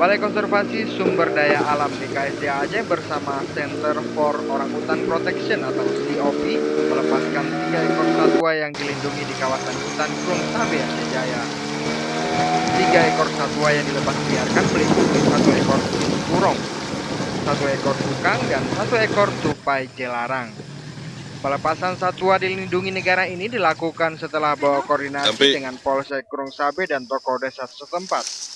Balai Konservasi Sumber Daya Alam BKSDA Aceh bersama Center for Orangutan Protection atau COP melepaskan 3 ekor satwa yang dilindungi di kawasan hutan Krung Sabe Aceh Jaya. 3 ekor satwa yang dilepas liarkan meliputi 1 ekor burung, 1 ekor kukang, dan 1 ekor tupai jelarang. Pelepasan satwa dilindungi negara ini dilakukan setelah bawa koordinasi dengan Polsek Krung Sabe dan tokoh desa setempat.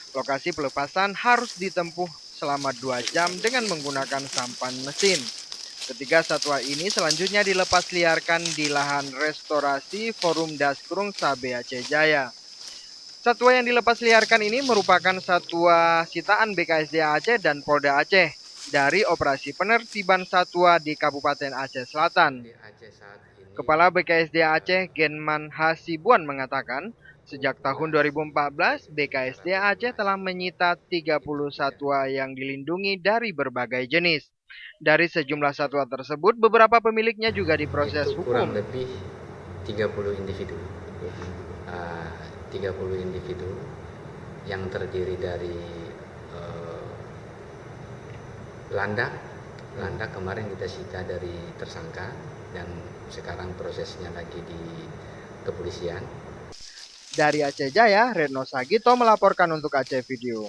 Lokasi pelepasan harus ditempuh selama 2 jam dengan menggunakan sampan mesin. Ketiga satwa ini selanjutnya dilepas liarkan di lahan restorasi Forum Das Krung Sabe Aceh Jaya. Satwa yang dilepas liarkan ini merupakan satwa sitaan BKSDA Aceh dan Polda Aceh dari operasi penertiban satwa di Kabupaten Aceh Selatan. Kepala BKSDA Aceh Genman Hasibuan mengatakan, sejak tahun 2014, BKSDA Aceh telah menyita 30 satwa yang dilindungi dari berbagai jenis. Dari sejumlah satwa tersebut, beberapa pemiliknya juga diproses hukum. Kurang lebih 30 individu. 30 individu yang terdiri dari landak kemarin kita sita dari tersangka dan sekarang prosesnya lagi di kepolisian. Dari Aceh Jaya, Retno Sagito melaporkan untuk Aceh Video.